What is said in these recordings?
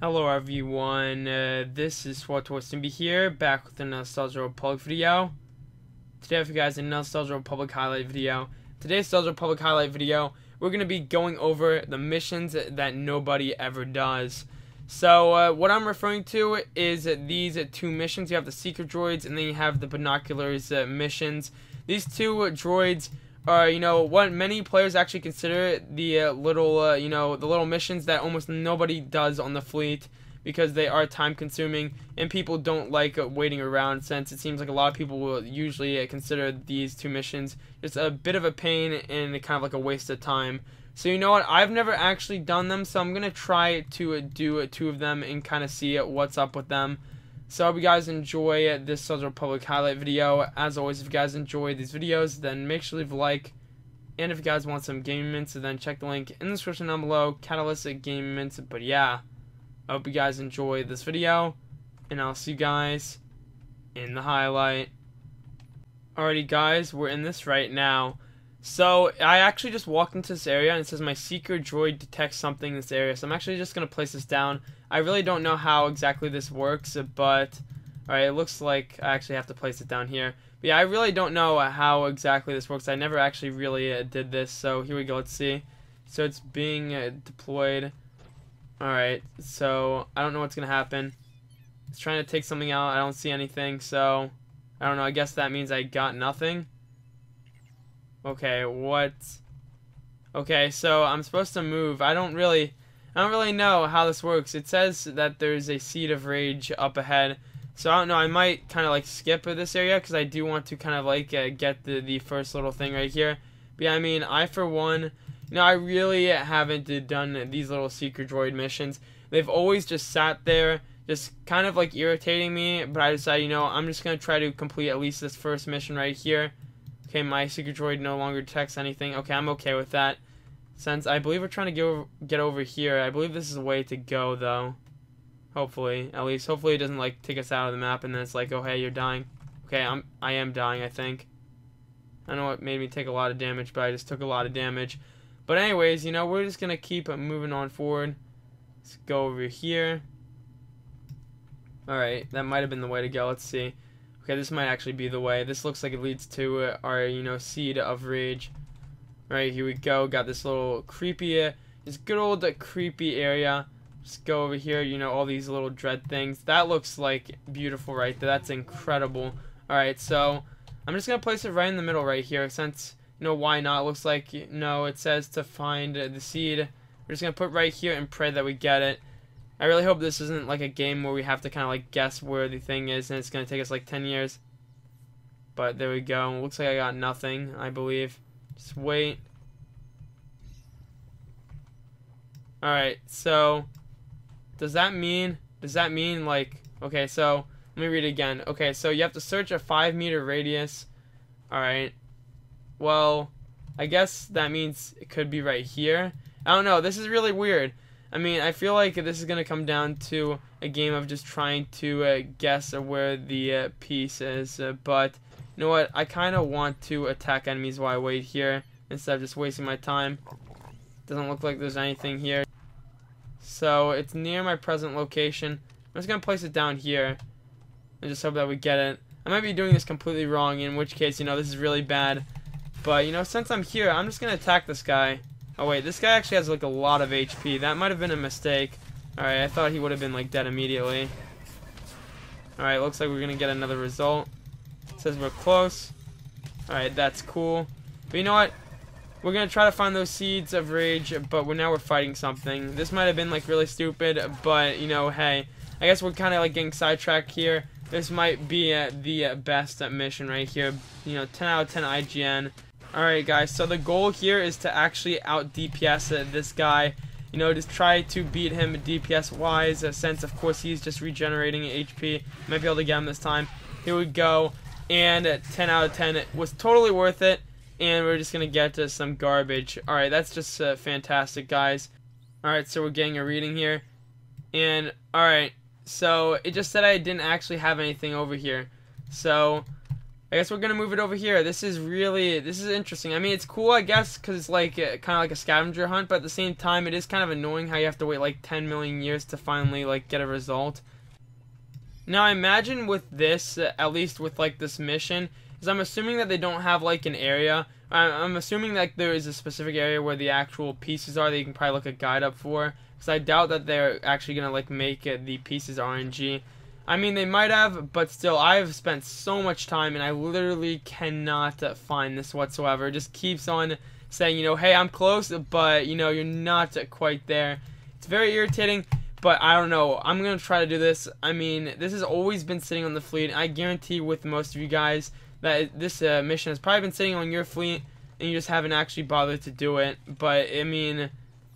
Hello everyone, this is SWTOR here, back with a Nostalgia Republic video. Today I have you guys a Nostalgia Republic highlight video. Today's Nostalgia Republic highlight video, we're going to be going over the missions that nobody ever does. So what I'm referring to is these two missions. You have the secret droids and then you have the binoculars missions. These two droids are, what many players actually consider the little missions that almost nobody does on the fleet, because they are time consuming and people don't like waiting around, since it seems like a lot of people will usually consider these two missions just a bit of a pain and kind of like a waste of time. So you know what, I've never actually done them, so I'm gonna try to do two of them and kind of see what's up with them. So I hope you guys enjoy this Nostalgia Republic highlight video. As always, if you guys enjoy these videos, then make sure to leave a like. And if you guys want some gaming mints, then check the link in the description down below, Catalyst Gaming Mints. But yeah, I hope you guys enjoy this video, and I'll see you guys in the highlight. Alrighty guys, we're in this right now. So I actually just walked into this area and it says my secret droid detects something in this area. So I'm actually just going to place this down. I really don't know how exactly this works, but alright, it looks like I actually have to place it down here. But yeah, I really don't know how exactly this works. I never actually really did this. So here we go, let's see. So it's being deployed. Alright, so I don't know what's going to happen. It's trying to take something out. I don't see anything, so I don't know. I guess that means I got nothing. Okay, what? Okay, so I'm supposed to move. I don't really know how this works. It says that there's a seed of rage up ahead. So I don't know, I might kind of like skip this area, because I do want to kind of like get the first little thing right here. But yeah, I mean, I for one, I really haven't done these little secret droid missions. They've always just sat there, just kind of like irritating me, but I decided, I'm just going to try to complete at least this first mission right here. Okay, my secret droid no longer detects anything. Okay, I'm okay with that. Since I believe we're trying to get over here. I believe this is a way to go, though. Hopefully, at least. Hopefully it doesn't, like, take us out of the map and then it's like, oh, hey, you're dying. Okay, I am dying, I think. I know it made me take a lot of damage, but I just took a lot of damage. But anyways, we're just going to keep moving on forward. Let's go over here. Alright, that might have been the way to go. Let's see. Okay, this might actually be the way. This looks like it leads to our, seed of rage. Alright, here we go. Got this little creepy, this good old creepy area. Just go over here, all these little dread things. That looks like beautiful right there. That's incredible. Alright, so I'm just going to place it right in the middle right here, since, why not? It looks like, it says to find the seed. We're just going to put it right here and pray that we get it. I really hope this isn't like a game where we have to kind of like guess where the thing is and it's going to take us like 10 years. But there we go. Looks like I got nothing, I believe. Just wait. Alright, so does that mean like, okay, so let me read it again. Okay, so you have to search a 5-meter radius. Alright. Well, I guess that means it could be right here. I don't know. This is really weird. I mean, I feel like this is going to come down to a game of just trying to guess where the piece is. But, you know what? I kind of want to attack enemies while I wait here, instead of just wasting my time. Doesn't look like there's anything here. So, it's near my present location. I'm just going to place it down here and just hope that we get it. I might be doing this completely wrong, in which case, this is really bad. But, since I'm here, I'm just going to attack this guy. Oh wait, this guy actually has like a lot of HP. That might have been a mistake. Alright, I thought he would have been like dead immediately. Alright, looks like we're gonna get another result. It says we're close. Alright, that's cool. But you know what? We're gonna try to find those seeds of rage, but now we're fighting something. This might have been like really stupid, but hey, I guess we're kind of like getting sidetracked here. This might be the best mission right here. 10 out of 10 IGN. Alright guys, so the goal here is to actually out DPS this guy. Just try to beat him DPS wise, since of course he's just regenerating HP. Might be able to get him this time. Here we go. And 10 out of 10. It was totally worth it. And we're just going to get to some garbage. Alright, that's just fantastic, guys. Alright, so we're getting a reading here. And, alright, so it just said I didn't actually have anything over here. So I guess we're gonna move it over here. This is interesting. I mean, it's cool, I guess, because it's like kind of like a scavenger hunt, but at the same time, it is kind of annoying how you have to wait like 10 million years to finally like get a result. Now, I imagine with this, at least with like this mission, is I'm assuming that they don't have like an area. I'm assuming that there is a specific area where the actual pieces are that you can probably look a guide up for, because I doubt that they're actually gonna like make the pieces RNG. I mean, they might have, but still, I've spent so much time, and I literally cannot find this whatsoever. It just keeps on saying, you know, hey, I'm close, but, you know, you're not quite there. It's very irritating, but I don't know. I'm going to try to do this. I mean, this has always been sitting on the fleet. I guarantee with most of you guys that this mission has probably been sitting on your fleet, and you just haven't actually bothered to do it. But, I mean,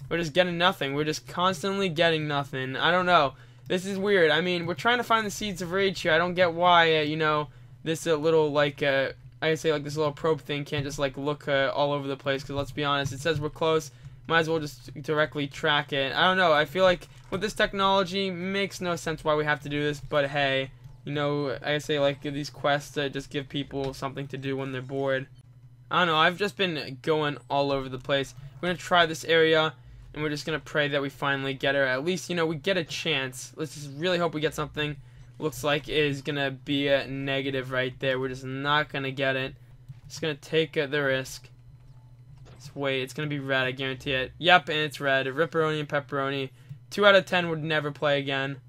we're just getting nothing. We're just constantly getting nothing. I don't know. This is weird. I mean, we're trying to find the seeds of rage here. I don't get why, you know, this little, like, I say, like, this little probe thing can't just, like, look all over the place. Because let's be honest, it says we're close. Might as well just directly track it. I don't know. I feel like with this technology, makes no sense why we have to do this. But, hey, you know, I say, like, these quests just give people something to do when they're bored. I don't know. I've just been going all over the place. We're going to try this area. And we're just going to pray that we finally get her. At least, you know, we get a chance. Let's just really hope we get something. Looks like it is going to be a negative right there. We're just not going to get it. Just going to take the risk. Let's wait. It's going to be red. I guarantee it. Yep, and it's red. Ripperoni and pepperoni. 2 out of 10 would never play again.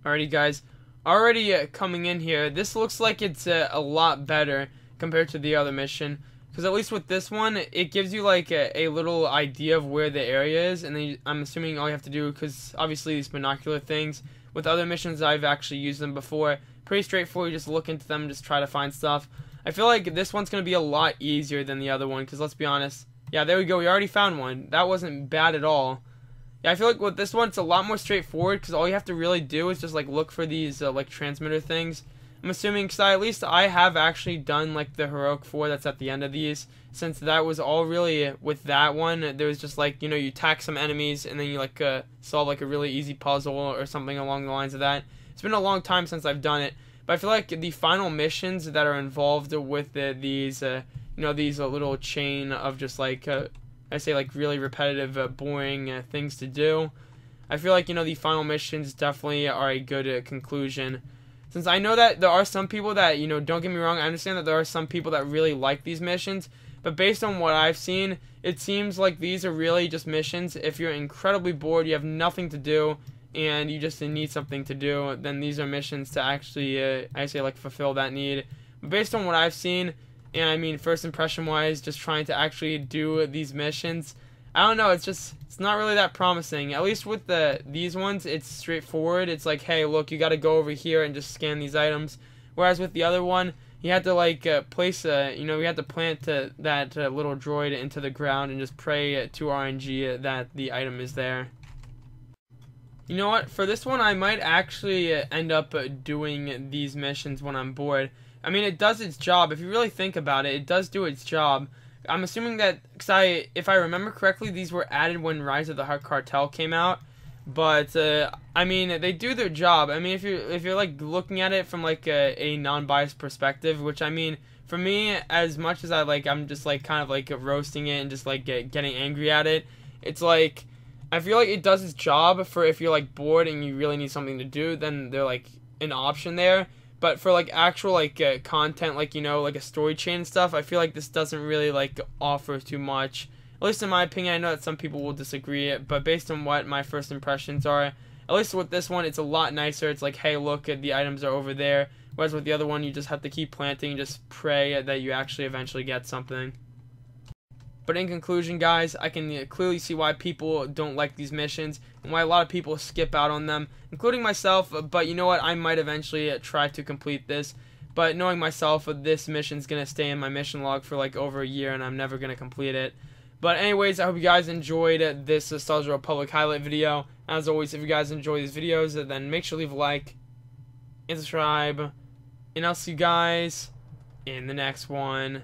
Alrighty, guys. Already coming in here. This looks like it's a lot better compared to the other mission. Because at least with this one, it gives you like a little idea of where the area is, and then I'm assuming all you have to do, because obviously these binocular things, with other missions I've actually used them before, pretty straightforward. You just look into them and just try to find stuff. I feel like this one's going to be a lot easier than the other one, because let's be honest, yeah, there we go, we already found one. That wasn't bad at all. Yeah, I feel like with this one, it's a lot more straightforward, because all you have to really do is just like look for these like transmitter things. I'm assuming, because at least I have actually done like the Heroic 4 that's at the end of these, since that was all really, with that one, there was just like, you know, you attack some enemies, and then you like solve like a really easy puzzle, or something along the lines of that. It's been a long time since I've done it, but I feel like the final missions that are involved with these, you know, these little chain of just like, I say like really repetitive, boring things to do, I feel like, you know, the final missions definitely are a good conclusion. Since I know that there are some people that, you know, don't get me wrong, I understand that there are some people that really like these missions, but based on what I've seen, it seems like these are really just missions. If you're incredibly bored, you have nothing to do, and you just need something to do, then these are missions to actually, I say, like, fulfill that need. But based on what I've seen, and I mean, first impression wise, just trying to actually do these missions, I don't know, it's not really that promising. At least with these ones, it's straightforward. It's like, hey, look, you got to go over here and just scan these items. Whereas with the other one, you had to like place you know, you had to plant that little droid into the ground and just pray to RNG that the item is there. You know what? For this one, I might actually end up doing these missions when I'm bored. I mean, it does its job. If you really think about it, it does do its job. I'm assuming that, because if I remember correctly, these were added when Rise of the Cartel came out. But I mean, they do their job. I mean, if you're like looking at it from like a non-biased perspective, which I mean, for me, as much as I'm just like kind of like roasting it and just like getting angry at it, it's like I feel like it does its job for if you're like bored and you really need something to do, then they're like an option there. But for like actual like content, like, you know, like a story chain and stuff, I feel like this doesn't really like offer too much. At least in my opinion. I know that some people will disagree, but based on what my first impressions are, at least with this one, it's a lot nicer. It's like, hey, look, the items are over there. Whereas with the other one, you just have to keep planting and just pray that you actually eventually get something. But in conclusion, guys, I can clearly see why people don't like these missions and why a lot of people skip out on them, including myself. But you know what? I might eventually try to complete this. But knowing myself, this mission's going to stay in my mission log for like over a year, and I'm never going to complete it. But anyways, I hope you guys enjoyed this SWTOR Public highlight video. As always, if you guys enjoy these videos, then make sure to leave a like and subscribe. And I'll see you guys in the next one.